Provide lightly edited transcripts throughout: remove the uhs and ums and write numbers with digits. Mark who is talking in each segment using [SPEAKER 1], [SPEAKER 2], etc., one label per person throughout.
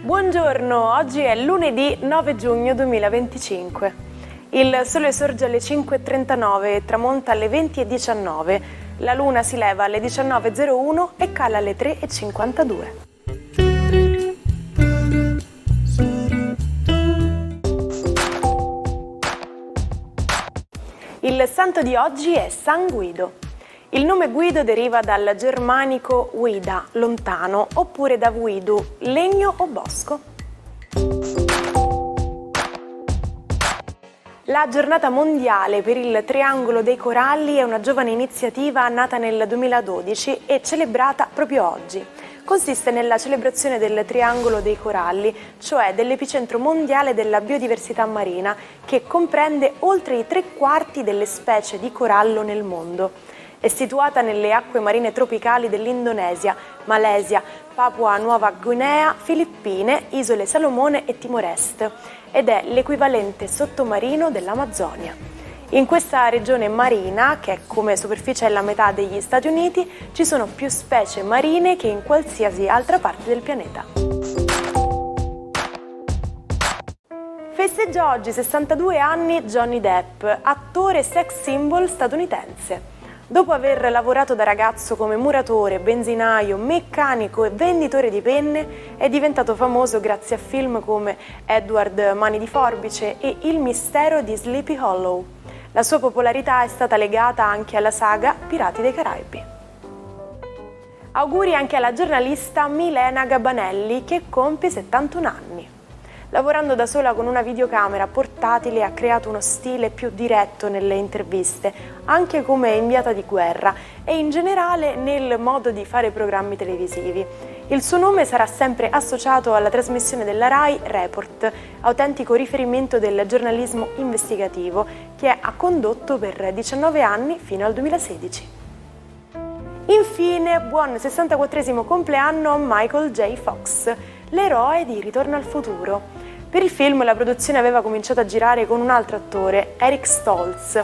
[SPEAKER 1] Buongiorno, oggi è lunedì 9 giugno 2025. Il sole sorge alle 5:39 e tramonta alle 20:19. La luna si leva alle 19:01 e cala alle 3:52. Il santo di oggi è San Guido. Il nome Guido deriva dal germanico guida, lontano, oppure da guidu, legno o bosco. La giornata mondiale per il Triangolo dei Coralli è una giovane iniziativa nata nel 2012 e celebrata proprio oggi. Consiste nella celebrazione del Triangolo dei Coralli, cioè dell'epicentro mondiale della biodiversità marina, che comprende oltre i 3/4 delle specie di corallo nel mondo. È situata nelle acque marine tropicali dell'Indonesia, Malesia, Papua Nuova Guinea, Filippine, Isole Salomone e Timor-Est ed è l'equivalente sottomarino dell'Amazzonia. In questa regione marina, che è come superficie la metà degli Stati Uniti, ci sono più specie marine che in qualsiasi altra parte del pianeta. Festeggia oggi 62 anni Johnny Depp, attore sex symbol statunitense. Dopo aver lavorato da ragazzo come muratore, benzinaio, meccanico e venditore di penne, è diventato famoso grazie a film come Edward Mani di Forbice e Il mistero di Sleepy Hollow. La sua popolarità è stata legata anche alla saga Pirati dei Caraibi. Auguri anche alla giornalista Milena Gabanelli, che compie 71 anni. Lavorando da sola con una videocamera portatile ha creato uno stile più diretto nelle interviste, anche come inviata di guerra e in generale nel modo di fare programmi televisivi. Il suo nome sarà sempre associato alla trasmissione della Rai Report, autentico riferimento del giornalismo investigativo che ha condotto per 19 anni fino al 2016. Infine, buon 64esimo compleanno a Michael J. Fox, l'eroe di Ritorno al futuro. Per il film la produzione aveva cominciato a girare con un altro attore, Eric Stoltz,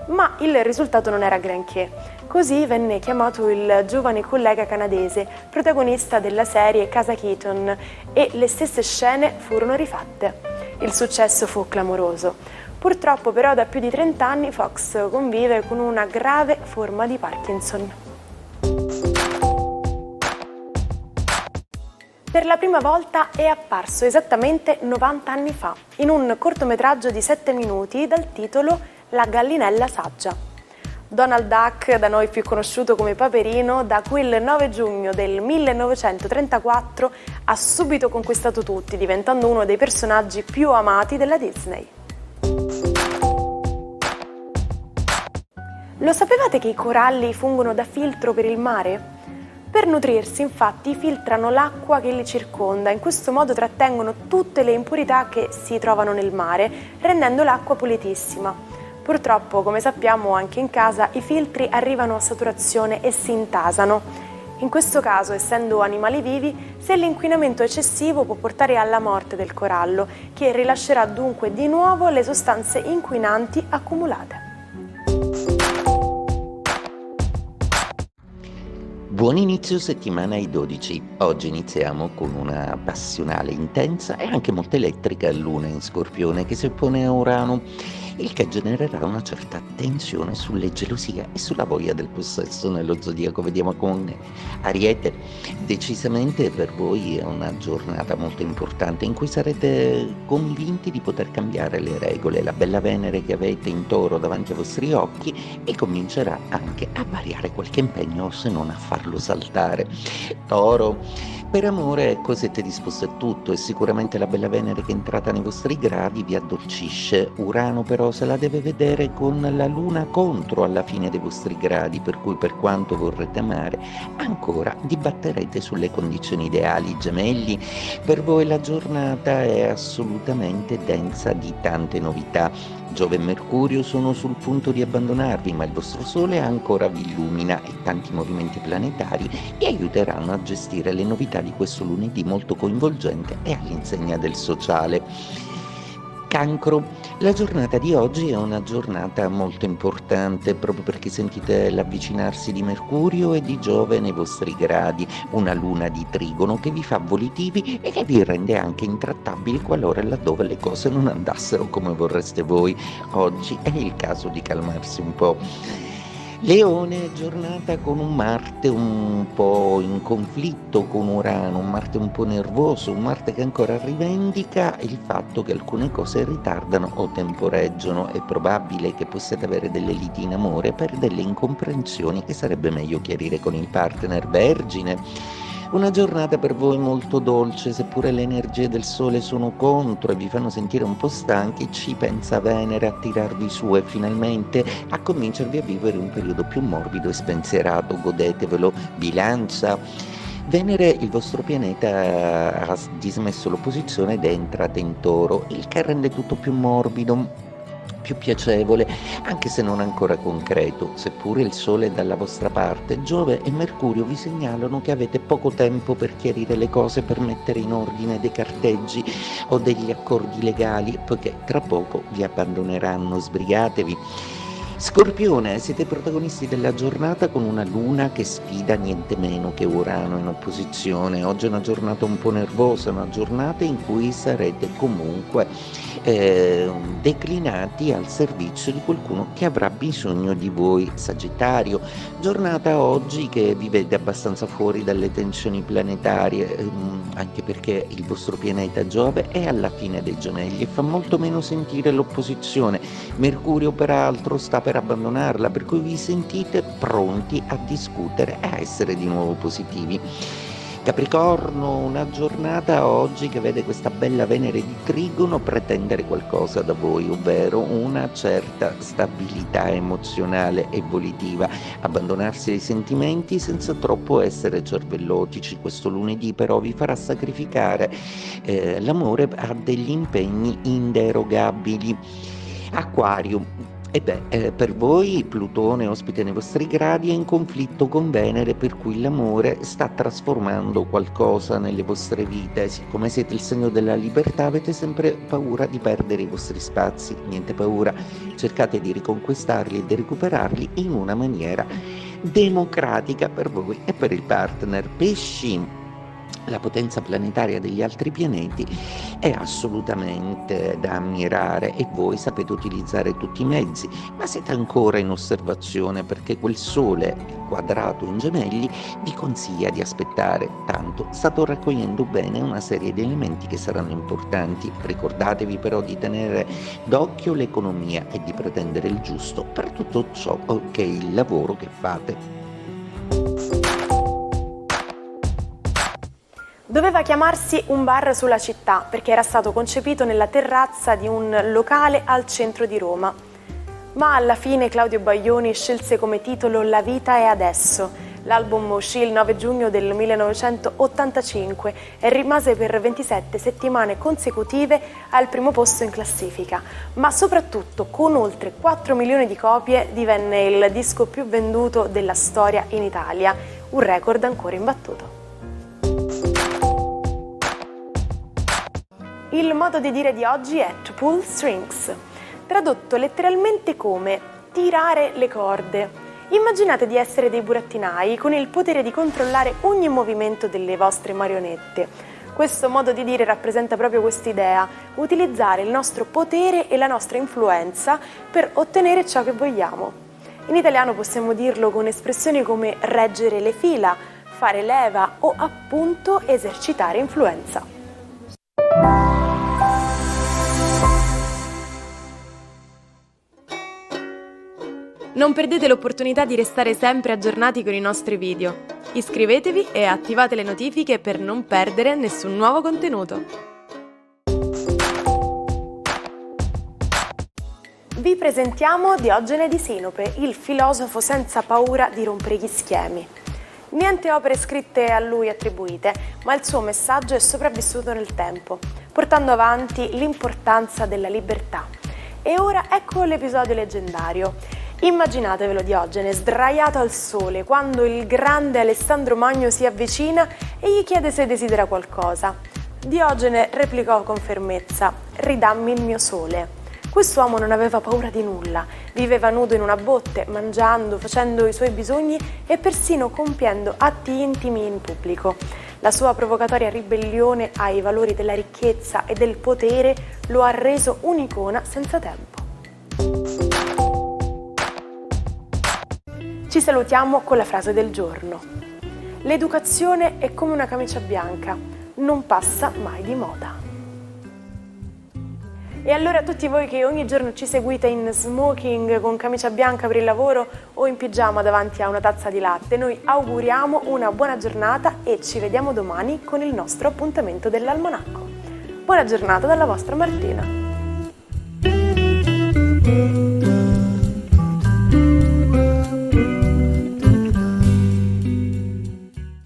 [SPEAKER 1] ma il risultato non era granché. Così venne chiamato il giovane collega canadese, protagonista della serie Casa Keaton, e le stesse scene furono rifatte. Il successo fu clamoroso. Purtroppo però da più di 30 anni Fox convive con una grave forma di Parkinson. Per la prima volta è apparso esattamente 90 anni fa, in un cortometraggio di 7 minuti dal titolo La gallinella saggia. Donald Duck, da noi più conosciuto come Paperino, da quel 9 giugno del 1934 ha subito conquistato tutti, diventando uno dei personaggi più amati della Disney. Lo sapevate che i coralli fungono da filtro per il mare? Per nutrirsi, infatti, filtrano l'acqua che li circonda, in questo modo trattengono tutte le impurità che si trovano nel mare, rendendo l'acqua pulitissima. Purtroppo, come sappiamo anche in casa, i filtri arrivano a saturazione e si intasano. In questo caso, essendo animali vivi, se l'inquinamento eccessivo può portare alla morte del corallo, che rilascerà dunque di nuovo le sostanze inquinanti accumulate.
[SPEAKER 2] Buon inizio settimana ai 12. Oggi iniziamo con una passionale, intensa e anche molto elettrica luna in Scorpione che si oppone a Urano, il che genererà una certa tensione sulle gelosie e sulla voglia del possesso nello zodiaco. Vediamo con Ariete. Decisamente per voi è una giornata molto importante in cui sarete convinti di poter cambiare le regole. La bella Venere che avete in Toro davanti ai vostri occhi e comincerà anche a variare qualche impegno o se non a farlo saltare. Toro. Per amore, ecco, siete disposti a tutto e sicuramente la bella Venere che è entrata nei vostri gradi vi addolcisce. Urano però se la deve vedere con la luna contro alla fine dei vostri gradi, per cui per quanto vorrete amare, ancora dibatterete sulle condizioni ideali. Gemelli, per voi la giornata è assolutamente densa di tante novità. Giove e Mercurio sono sul punto di abbandonarvi, ma il vostro Sole ancora vi illumina e tanti movimenti planetari vi aiuteranno a gestire le novità di questo lunedì molto coinvolgente e all'insegna del sociale. Cancro, la giornata di oggi è una giornata molto importante proprio perché sentite l'avvicinarsi di Mercurio e di Giove nei vostri gradi, una luna di trigono che vi fa volitivi e che vi rende anche intrattabili qualora e laddove le cose non andassero come vorreste voi. Oggi è il caso di calmarsi un po'. Leone, giornata con un Marte un po' in conflitto con Urano, un Marte un po' nervoso, un Marte che ancora rivendica il fatto che alcune cose ritardano o temporeggiano. È probabile che possiate avere delle liti in amore per delle incomprensioni che sarebbe meglio chiarire con il partner. Vergine. Una giornata per voi molto dolce, seppure le energie del sole sono contro e vi fanno sentire un po' stanchi, ci pensa Venere a tirarvi su e finalmente a convincervi a vivere un periodo più morbido e spensierato. Godetevelo. Bilancia. Venere, il vostro pianeta, ha dismesso l'opposizione ed è entrata in Toro, il che rende tutto più morbido, più piacevole, anche se non ancora concreto. Seppure il Sole è dalla vostra parte, Giove e Mercurio vi segnalano che avete poco tempo per chiarire le cose, per mettere in ordine dei carteggi o degli accordi legali, poiché tra poco vi abbandoneranno. Sbrigatevi. Scorpione, siete protagonisti della giornata con una luna che sfida niente meno che Urano in opposizione. Oggi è una giornata un po' nervosa, una giornata in cui sarete comunque declinati al servizio di qualcuno che avrà bisogno di voi. Sagittario, giornata oggi che vi vede abbastanza fuori dalle tensioni planetarie, anche perché il vostro pianeta Giove è alla fine dei Gemelli e fa molto meno sentire l'opposizione. Mercurio peraltro sta per abbandonarla, per cui vi sentite pronti a discutere e a essere di nuovo positivi. Capricorno, una giornata oggi che vede questa bella Venere di Trigono pretendere qualcosa da voi, ovvero una certa stabilità emozionale e volitiva, abbandonarsi ai sentimenti senza troppo essere cervellotici. Questo lunedì però vi farà sacrificare l'amore a degli impegni inderogabili. Acquario. Per voi Plutone, ospite nei vostri gradi, è in conflitto con Venere, per cui l'amore sta trasformando qualcosa nelle vostre vite. Siccome siete il segno della libertà, avete sempre paura di perdere i vostri spazi. Niente paura, cercate di riconquistarli e di recuperarli in una maniera democratica per voi e per il partner. Pesci. La potenza planetaria degli altri pianeti è assolutamente da ammirare e voi sapete utilizzare tutti i mezzi, ma siete ancora in osservazione perché quel Sole quadrato in Gemelli vi consiglia di aspettare. Tanto state raccogliendo bene una serie di elementi che saranno importanti. Ricordatevi però di tenere d'occhio l'economia e di pretendere il giusto per tutto ciò che è il lavoro che fate.
[SPEAKER 1] Doveva chiamarsi un bar sulla città perché era stato concepito nella terrazza di un locale al centro di Roma. Ma alla fine Claudio Baglioni scelse come titolo La vita è adesso. L'album uscì il 9 giugno del 1985 e rimase per 27 settimane consecutive al primo posto in classifica, ma soprattutto con oltre 4 milioni di copie divenne il disco più venduto della storia in Italia, un record ancora imbattuto. Il modo di dire di oggi è to pull strings, tradotto letteralmente come tirare le corde. Immaginate di essere dei burattinai con il potere di controllare ogni movimento delle vostre marionette. Questo modo di dire rappresenta proprio quest'idea, utilizzare il nostro potere e la nostra influenza per ottenere ciò che vogliamo. In italiano possiamo dirlo con espressioni come reggere le fila, fare leva o appunto esercitare influenza. Non perdete l'opportunità di restare sempre aggiornati con i nostri video. Iscrivetevi e attivate le notifiche per non perdere nessun nuovo contenuto. Vi presentiamo Diogene di Sinope, il filosofo senza paura di rompere gli schemi. Niente opere scritte a lui attribuite, ma il suo messaggio è sopravvissuto nel tempo, portando avanti l'importanza della libertà. E ora ecco l'episodio leggendario. Immaginatevelo Diogene sdraiato al sole quando il grande Alessandro Magno si avvicina e gli chiede se desidera qualcosa. Diogene replicò con fermezza: ridammi il mio sole. Quest'uomo non aveva paura di nulla, viveva nudo in una botte, mangiando, facendo i suoi bisogni e persino compiendo atti intimi in pubblico. La sua provocatoria ribellione ai valori della ricchezza e del potere lo ha reso un'icona senza tempo. Ci salutiamo con la frase del giorno. L'educazione è come una camicia bianca, non passa mai di moda. E allora a tutti voi che ogni giorno ci seguite in smoking con camicia bianca per il lavoro o in pigiama davanti a una tazza di latte, noi auguriamo una buona giornata e ci vediamo domani con il nostro appuntamento dell'Almanacco. Buona giornata dalla vostra Martina.